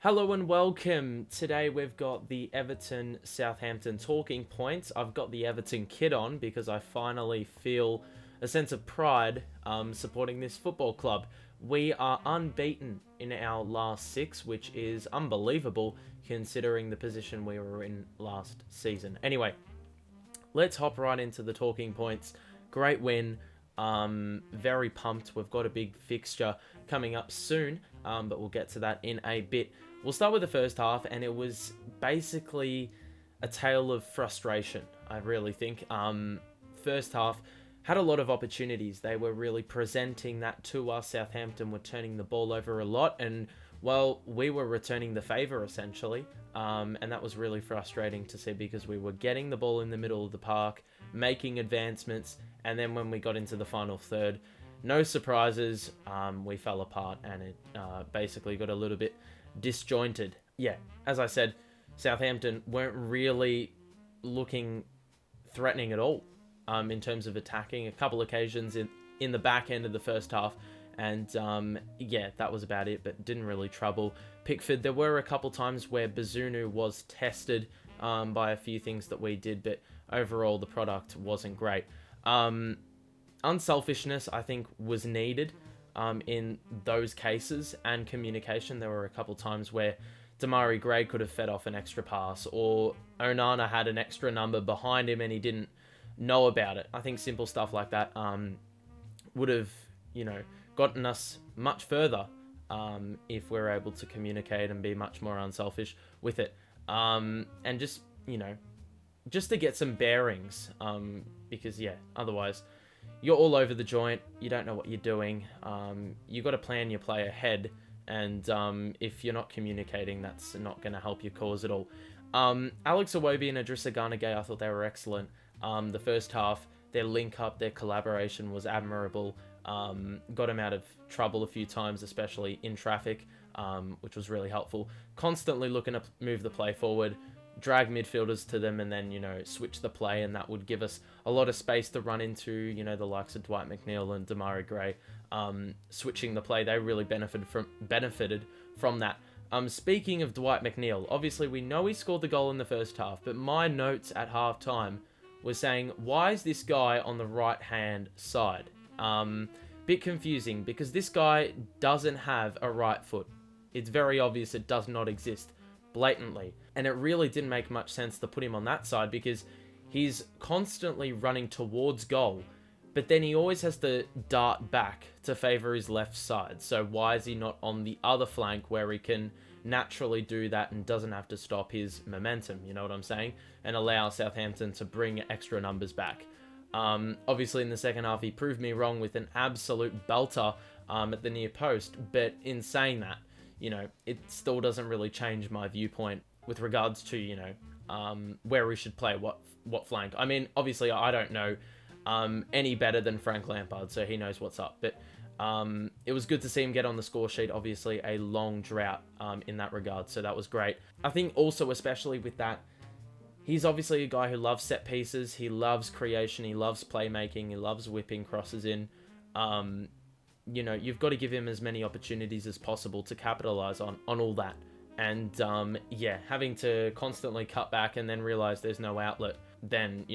Hello and welcome. Today we've got the Everton Southampton talking points. I've got the Everton kit on because I finally feel a sense of pride supporting this football club. We are unbeaten in our last six, which is unbelievable considering the position we were in last season. Anyway, let's hop right into the talking points. Great win. Very pumped. We've got a big fixture coming up soon, but we'll get to that in a bit. We'll start with the first half, and it was basically a tale of frustration, I really think. First half had a lot of opportunities. They were really presenting that to us. Southampton were turning the ball over a lot, and, well, we were returning the favour, essentially. And that was really frustrating to see because we were getting the ball in the middle of the park, making advancements, and then when we got into the final third, no surprises, we fell apart, and it basically got a little bit disjointed. Yeah, as I said, Southampton weren't really looking threatening at all in terms of attacking. A couple occasions in the back end of the first half, and yeah, that was about it, but didn't really trouble Pickford. There were a couple times where Bazunu was tested by a few things that we did, but overall the product wasn't great. Unselfishness, I think, was needed in those cases, and communication. There were a couple times where Demarai Gray could have fed off an extra pass, or Onana had an extra number behind him and he didn't know about it. I think simple stuff like that would have, gotten us much further if we're able to communicate and be much more unselfish with it. And just to get some bearings, because, yeah, otherwise you're all over the joint. You don't know what you're doing. You got to plan your play ahead, and if you're not communicating, that's not going to help your cause at all. Alex Iwobi and Idrissa Gana Gueye, I thought they were excellent. The first half, their link up, their collaboration was admirable. Got him out of trouble a few times, especially in traffic, which was really helpful. Constantly looking to move the play forward, drag midfielders to them, and then, switch the play, and that would give us a lot of space to run into, the likes of Dwight Mcneil and Demarai Gray. Switching the play, they really benefited from that. Speaking of Dwight Mcneil, obviously we know he scored the goal in the first half, but my notes at half-time was saying, why is this guy on the right-hand side? Bit confusing, because this guy doesn't have a right foot. It's very obvious it does not exist, blatantly. And it really didn't make much sense to put him on that side, because he's constantly running towards goal, but then he always has to dart back to favour his left side. So why is he not on the other flank where he can naturally do that and doesn't have to stop his momentum, you know what I'm saying? And allow Southampton to bring extra numbers back. Obviously in the second half, he proved me wrong with an absolute belter at the near post. But in saying that, it still doesn't really change my viewpoint with regards to, where we should play what flank. I mean, obviously I don't know any better than Frank Lampard, so he knows what's up. But it was good to see him get on the score sheet. Obviously a long drought in that regard, so that was great. I think also, especially with that, he's obviously a guy who loves set pieces. He loves creation. He loves playmaking. He loves whipping crosses in. You've got to give him as many opportunities as possible to capitalize on all that. And, yeah, having to constantly cut back and then realize there's no outlet, then,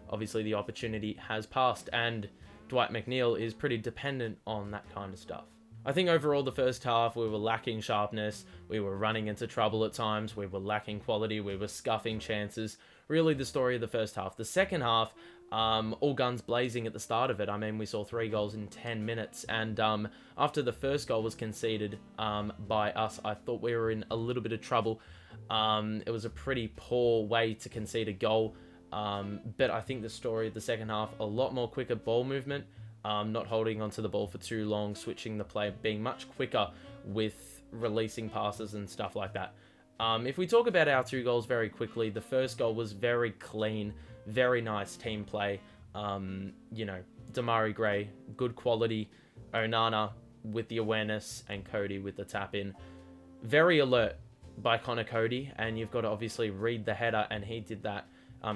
obviously the opportunity has passed. And Dwight Mcneil is pretty dependent on that kind of stuff. I think overall the first half we were lacking sharpness, we were running into trouble at times, we were lacking quality, we were scuffing chances. Really the story of the first half. The second half, all guns blazing at the start of it. I mean, we saw 3 goals in 10 minutes, and after the first goal was conceded by us, I thought we were in a little bit of trouble. It was a pretty poor way to concede a goal, but I think the story of the second half, a lot more quicker ball movement, not holding onto the ball for too long, switching the play, being much quicker with releasing passes and stuff like that. If we talk about our 2 goals very quickly, the first goal was very clean, very nice team play. Demarai Gray, good quality. Onana with the awareness, and Cody with the tap in. Very alert by Connor Cody, and you've got to obviously read the header, and he did that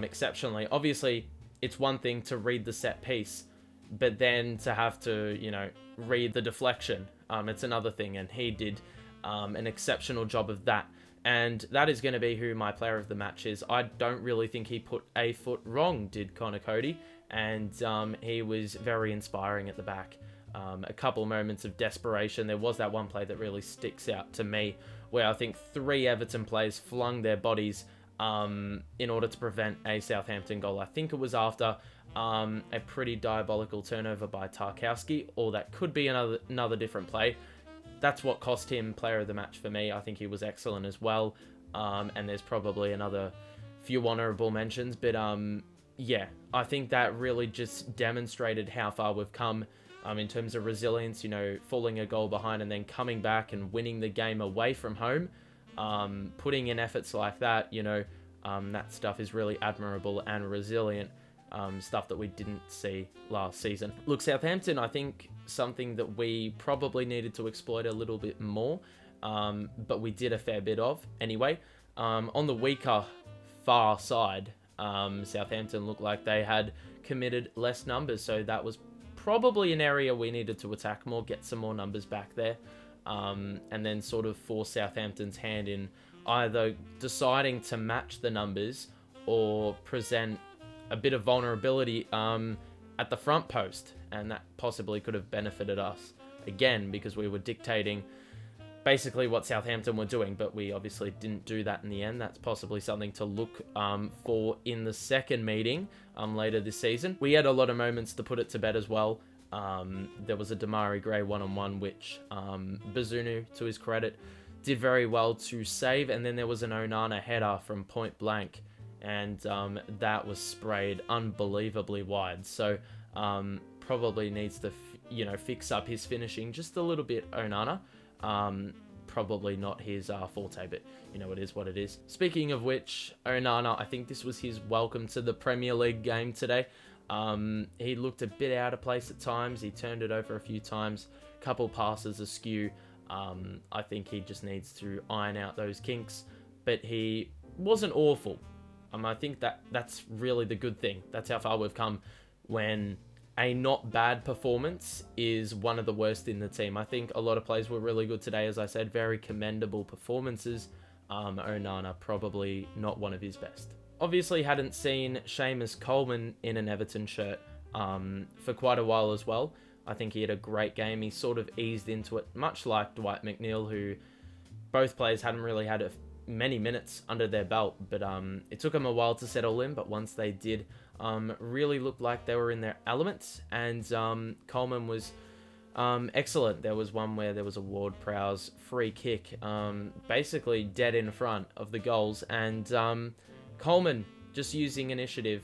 exceptionally. Obviously, it's one thing to read the set piece, but then to have to, read the deflection, it's another thing, and he did an exceptional job of that. And that is going to be who my player of the match is. I don't really think he put a foot wrong, did Connor Cody. And he was very inspiring at the back. A couple moments of desperation. There was that one play that really sticks out to me, where I think 3 Everton players flung their bodies in order to prevent a Southampton goal. I think it was after a pretty diabolical turnover by Tarkowski, or that could be another different play. That's what cost him player of the match for me. I think he was excellent as well. And there's probably another few honourable mentions. But yeah, I think that really just demonstrated how far we've come in terms of resilience, falling a goal behind and then coming back and winning the game away from home. Putting in efforts like that, that stuff is really admirable and resilient. Stuff that we didn't see last season. Look, Southampton, I think something that we probably needed to exploit a little bit more, but we did a fair bit of anyway. On the weaker far side, Southampton looked like they had committed less numbers, so that was probably an area we needed to attack more, get some more numbers back there, and then sort of force Southampton's hand in either deciding to match the numbers or present a bit of vulnerability at the front post, and that possibly could have benefited us again because we were dictating basically what Southampton were doing, but we obviously didn't do that in the end. That's possibly something to look for in the second meeting later this season. We had a lot of moments to put it to bed as well. There was a Damari Gray one-on-one, which Bazunu, to his credit, did very well to save, and then there was an Onana header from point blank, and that was sprayed unbelievably wide. So probably needs to fix up his finishing just a little bit, Onana. Probably not his forte, but it is what it is. Speaking of which, Onana, I think this was his welcome to the Premier League game today. He looked a bit out of place at times. He turned it over a few times, couple passes askew. I think he just needs to iron out those kinks, but he wasn't awful. I think that's really the good thing. That's how far we've come, when a not bad performance is one of the worst in the team. I think a lot of players were really good today, as I said, very commendable performances. Onana, probably not one of his best. Obviously hadn't seen Seamus Coleman in an Everton shirt for quite a while as well. I think he had a great game. He sort of eased into it, much like Dwight Mcneil, who both players hadn't really had many minutes under their belt, but it took them a while to settle in, but once they did, really looked like they were in their elements, and Coleman was excellent. There was one where there was a Ward-Prowse free kick, basically dead in front of the goals, and Coleman, just using initiative,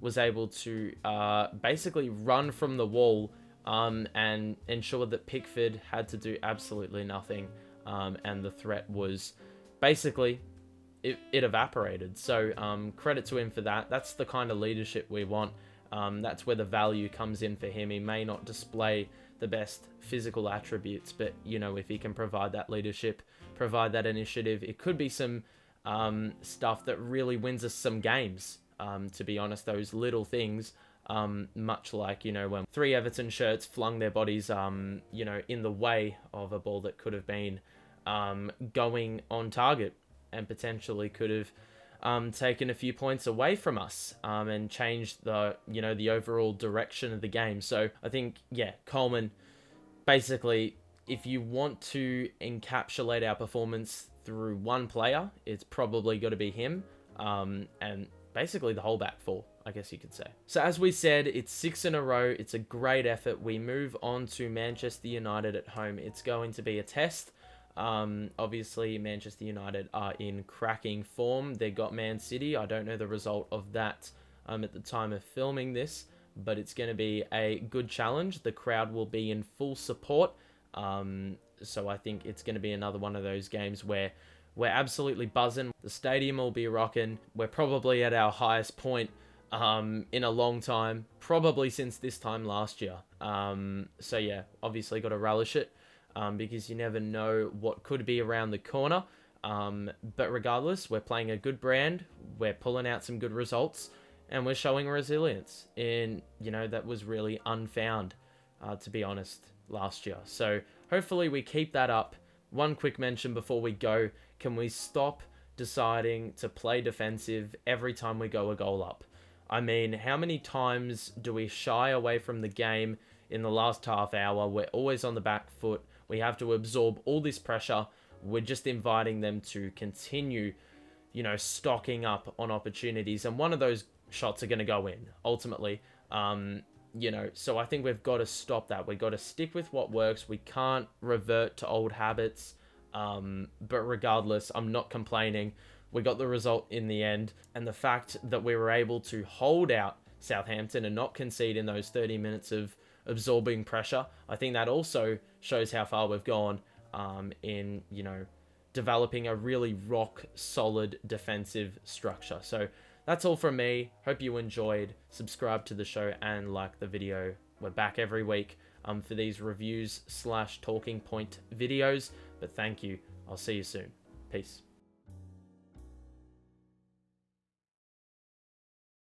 was able to basically run from the wall and ensure that Pickford had to do absolutely nothing, and the threat was basically, it evaporated. So credit to him for that. That's the kind of leadership we want. That's where the value comes in for him. He may not display the best physical attributes, but if he can provide that leadership, provide that initiative, it could be some stuff that really wins us some games. To be honest, those little things, much like when 3 Everton shirts flung their bodies in the way of a ball that could have been going on target and potentially could have taken a few points away from us and changed the overall direction of the game. So I think, Coleman, basically, if you want to encapsulate our performance through one player, it's probably got to be him, and basically the whole back four, I guess you could say. So as we said, it's 6 in a row. It's a great effort. We move on to Manchester United at home. It's going to be a test. Obviously, Manchester United are in cracking form. They got Man City. I don't know the result of that at the time of filming this, but it's going to be a good challenge. The crowd will be in full support. So I think it's going to be another one of those games where we're absolutely buzzing. The stadium will be rocking. We're probably at our highest point in a long time, probably since this time last year. So yeah, obviously got to relish it. Because you never know what could be around the corner. But regardless, we're playing a good brand, we're pulling out some good results, and we're showing resilience that was really unfound, to be honest, last year. So hopefully we keep that up, one quick mention before we go. Can we stop deciding to play defensive every time we go a goal up? I mean, how many times do we shy away from the game in the last half hour? We're always on the back foot. We have to absorb all this pressure. We're just inviting them to continue, stocking up on opportunities. And one of those shots are going to go in, ultimately. So I think we've got to stop that. We've got to stick with what works. We can't revert to old habits. But regardless, I'm not complaining. We got the result in the end. And the fact that we were able to hold out Southampton and not concede in those 30 minutes of absorbing pressure, I think that also shows how far we've gone in, developing a really rock solid defensive structure. So that's all from me. Hope you enjoyed. Subscribe to the show and like the video. We're back every week for these reviews / talking point videos. But thank you. I'll see you soon. Peace.